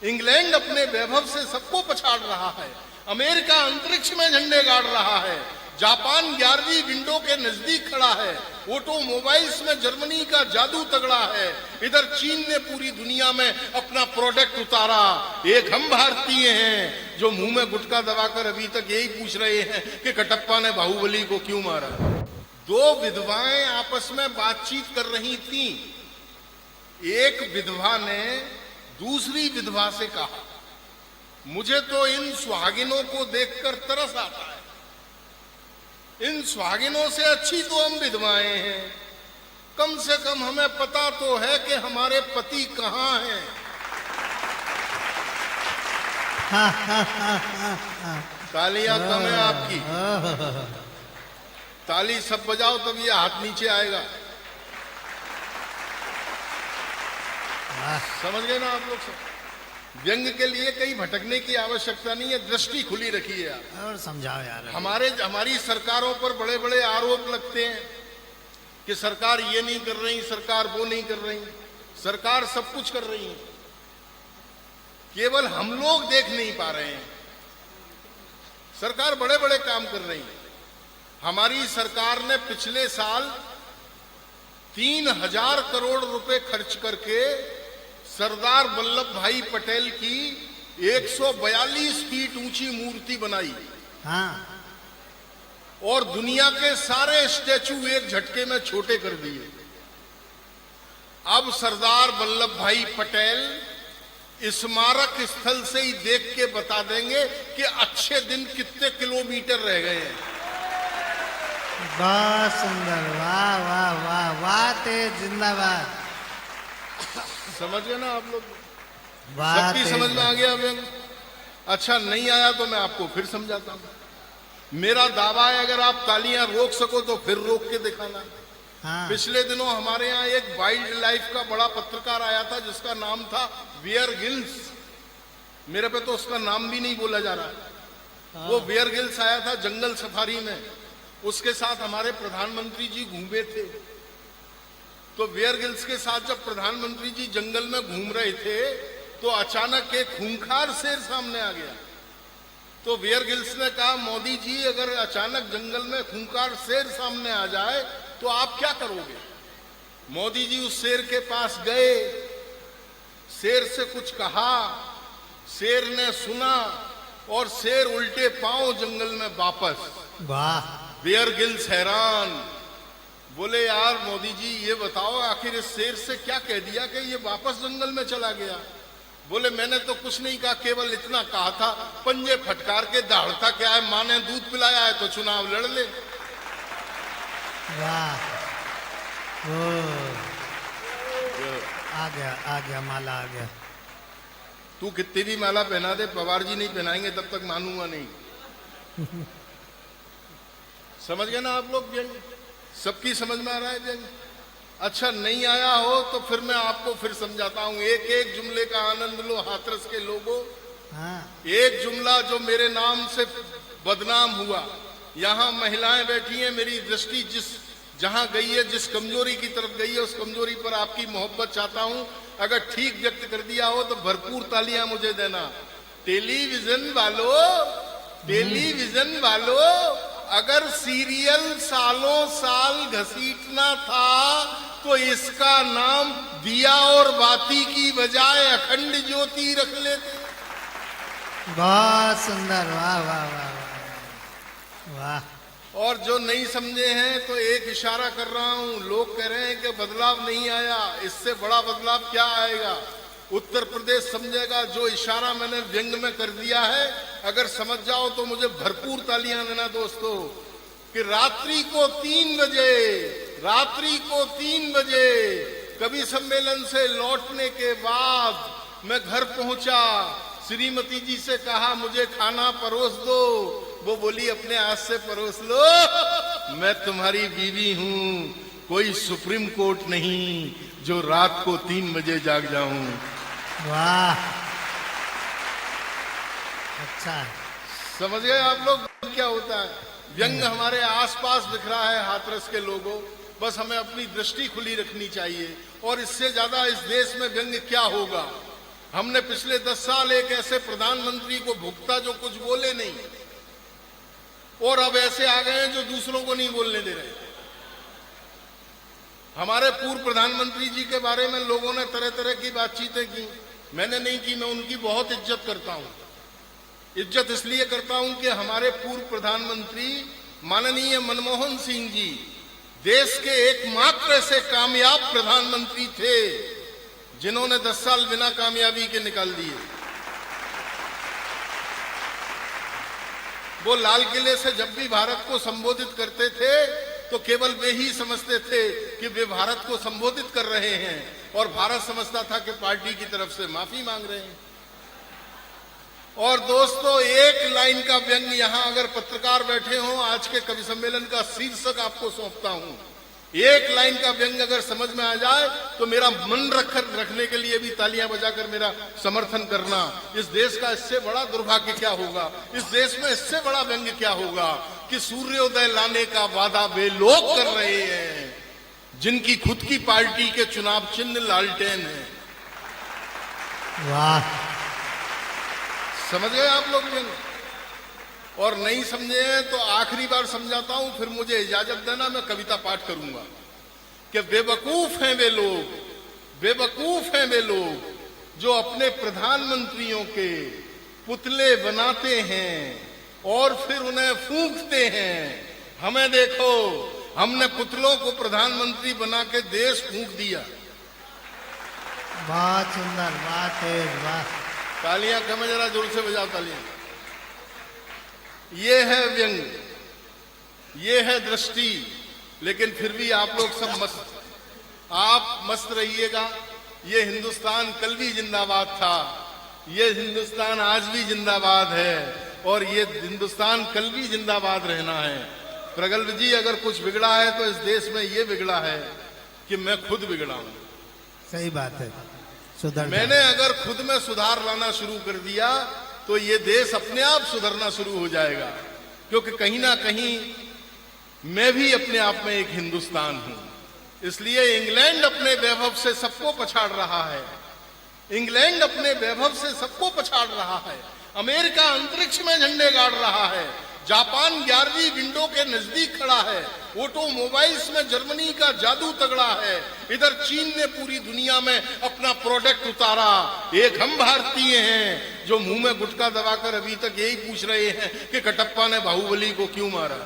England अपने वैभव से सबको पछाड़ रहा है, अमेरिका अंतरिक्ष में झंडे गाड़ रहा है, जापान 11वीं विंडो के नजदीक खड़ा है, ऑटोमोबाइल्स में जर्मनी का जादू तगड़ा है, इधर चीन ने पूरी दुनिया में अपना प्रोडक्ट उतारा। एक हम भारतीय हैं जो मुंह में गुटखा दबाकर अभी तक यही पूछ रहे हैं कि कटप्पा ने बाहुबली को क्यों मारा। दो विधवाएं आपस में बातचीत कर रही थीं। एक विधवा ने दूसरी विधवा से कहा, मुझे तो इन सुहागिनों को देखकर तरस आता है, इन सुहागिनों से अच्छी तो हम विधवाएं हैं, कम से कम हमें पता तो है कि हमारे पति कहाँ हैं। तालियां कम है आपकी, ताली सब बजाओ तब ये हाथ नीचे आएगा। समझ गए ना आप लोग सब। व्यंग के लिए कहीं भटकने की आवश्यकता नहीं है, दृष्टि खुली रखिए यार। और समझाओ यार। हमारी सरकारों पर बड़े बड़े आरोप लगते हैं कि सरकार ये नहीं कर रही, सरकार वो नहीं कर रही। सरकार सब कुछ कर रही है, केवल हम लोग देख नहीं पा रहे हैं। सरकार बड़े बड़े काम कर रही है। हमारी सरकार ने पिछले साल 3000 करोड़ रुपए खर्च करके सरदार वल्लभ भाई पटेल की 142 फीट ऊंची मूर्ति बनाई। हाँ। और दुनिया के सारे स्टैचू एक झटके में छोटे कर दिए। अब सरदार वल्लभ भाई पटेल स्मारक स्थल से ही देख के बता देंगे कि अच्छे दिन कितने किलोमीटर रह गए हैं। बहुत सुंदर, वाह वाह वाह वाह, तेज जिंदाबाद। समझ गए ना आप लोग? सबकी समझ में आ गया व्यंग? अच्छा नहीं आया तो मैं आपको फिर समझाता हूं। मेरा दावा है अगर आप तालियां रोक सको तो फिर रोक के दिखाना। हाँ। पिछले दिनों हमारे यहाँ एक वाइल्ड लाइफ का बड़ा पत्रकार आया था जिसका नाम था बियर गिल्स। मेरे पे तो उसका नाम भी नहीं बोला जा रहा। हाँ। वो बियर गिल्स आया था जंगल सफारी में, उसके साथ हमारे प्रधानमंत्री जी घूमे थे। तो बियर गिल्स के साथ जब प्रधानमंत्री जी जंगल में घूम रहे थे तो अचानक एक खूंखार शेर सामने आ गया। तो बियर गिल्स ने कहा, मोदी जी अगर अचानक जंगल में खूंखार शेर सामने आ जाए तो आप क्या करोगे? मोदी जी उस शेर के पास गए, शेर से कुछ कहा, शेर ने सुना और शेर उल्टे पांव जंगल में वापस। वाह। बियर गिल्स हैरान, बोले यार मोदी जी ये बताओ आखिर इस शेर से क्या कह दिया कि ये वापस जंगल में चला गया? बोले मैंने तो कुछ नहीं कहा, केवल इतना कहा था पंजे फटकार के दौड़ता क्या है, माँ ने दूध पिलाया है तो चुनाव लड़ ले। वाह। आ गया माला आ गया। तू कितनी भी माला पहना दे, पवार जी नहीं पहनाएंगे तब तक मानूंगा नहीं। समझ गए ना आप लोग व्यंग? सबकी समझ में आ रहा है व्यंग? अच्छा नहीं आया हो तो फिर मैं आपको फिर समझाता हूं। एक एक जुमले का आनंद लो हाथरस के लोगों। हाँ। एक जुमला जो मेरे नाम से बदनाम हुआ, यहां महिलाएं बैठी हैं, मेरी दृष्टि जहां गई है, जिस कमजोरी की तरफ गई है, उस कमजोरी पर आपकी मोहब्बत चाहता हूं। अगर ठीक व्यक्त कर दिया हो तो भरपूर तालियां मुझे देना। टेलीविजन वालों, अगर सीरियल सालों साल घसीटना था तो इसका नाम दिया और बाती की बजाय अखंड ज्योति रख लेते। बहुत सुंदर, वाह वाह वाह वाह वाह। और जो नहीं समझे हैं तो एक इशारा कर रहा हूं, लोग कह रहे हैं कि बदलाव नहीं आया, इससे बड़ा बदलाव क्या आएगा? उत्तर प्रदेश समझेगा। जो इशारा मैंने व्यंग में कर दिया है अगर समझ जाओ तो मुझे भरपूर तालियां देना दोस्तों। कि रात्रि को 3 बजे कवि सम्मेलन से लौटने के बाद मैं घर पहुंचा, श्रीमती जी से कहा मुझे खाना परोस दो। वो बोली अपने हाथ से परोस लो, मैं तुम्हारी बीवी हूं, कोई सुप्रीम कोर्ट नहीं जो रात को 3 बजे जाग जाऊं। वाह। अच्छा समझ गए आप लोग क्या होता है? व्यंग हमारे आसपास दिख रहा है हाथरस के लोगों, बस हमें अपनी दृष्टि खुली रखनी चाहिए। और इससे ज्यादा इस देश में व्यंग क्या होगा? हमने पिछले 10 साल एक ऐसे प्रधानमंत्री को भुगता जो कुछ बोले नहीं, और अब ऐसे आ गए हैं जो दूसरों को नहीं बोलने दे रहे। हमारे पूर्व प्रधानमंत्री जी के बारे में लोगों ने तरह तरह की बातचीतें की, मैंने नहीं की। मैं उनकी बहुत इज्जत करता हूं। इज्जत इसलिए करता हूं कि हमारे पूर्व प्रधानमंत्री माननीय मनमोहन सिंह जी देश के एकमात्र ऐसे कामयाब प्रधानमंत्री थे जिन्होंने 10 साल बिना कामयाबी के निकाल दिए। वो लाल किले से जब भी भारत को संबोधित करते थे तो केवल वे ही समझते थे कि वे भारत को संबोधित कर रहे हैं, और भारत समझता था कि पार्टी की तरफ से माफी मांग रहे हैं। और दोस्तों, एक लाइन का व्यंग यहां अगर पत्रकार बैठे हों, आज के कवि सम्मेलन का शीर्षक आपको सौंपता हूं, एक लाइन का व्यंग अगर समझ में आ जाए तो मेरा मन रखने के लिए भी तालियां बजाकर मेरा समर्थन करना। इस देश का इससे बड़ा दुर्भाग्य क्या होगा, इस देश में इससे बड़ा व्यंग क्या होगा कि सूर्योदय लाने का वादा वे लोग कर रहे हैं जिनकी खुद की पार्टी के चुनाव चिन्ह लालटेन है। वाह, समझ गए आप लोग व्यंग? और नहीं समझे हैं तो आखिरी बार समझाता हूं, फिर मुझे इजाजत देना, मैं कविता पाठ करूंगा कि बेवकूफ हैं वे लोग, बेवकूफ हैं वे लोग जो अपने प्रधानमंत्रियों के पुतले बनाते हैं और फिर उन्हें फूंकते हैं। हमें देखो, हमने पुतलों को प्रधानमंत्री बना के देश फूंक दिया। बहुत सुंदर, बहुत तेज, वाह। तालियां कम है, जरा जोर से बजाओ तालियां। ये है व्यंग, ये है दृष्टि, लेकिन फिर भी आप लोग सब मस्त रहिएगा। ये हिंदुस्तान कल भी जिंदाबाद था, ये हिंदुस्तान आज भी जिंदाबाद है, और ये हिंदुस्तान कल भी जिंदाबाद रहना है। प्रगल्भ जी, अगर कुछ बिगड़ा है तो इस देश में ये बिगड़ा है कि मैं खुद बिगड़ा हूं। सही बात है, सुधर। मैंने अगर खुद में सुधार लाना शुरू कर दिया तो ये देश अपने आप सुधरना शुरू हो जाएगा, क्योंकि कहीं ना कहीं मैं भी अपने आप में एक हिंदुस्तान हूं। इसलिए इंग्लैंड अपने वैभव से सबको पछाड़ रहा है, इंग्लैंड अपने वैभव से सबको पछाड़ रहा है। अमेरिका अंतरिक्ष में झंडे गाड़ रहा है, जापान 11वीं विंडो के नजदीक खड़ा है, ऑटोमोबाइल्स में जर्मनी का जादू तगड़ा है, इधर चीन ने पूरी दुनिया में अपना प्रोडक्ट उतारा। एक हम भारतीय हैं जो मुंह में गुटखा दबाकर अभी तक यही पूछ रहे हैं कि कटप्पा ने बाहुबली को क्यों मारा।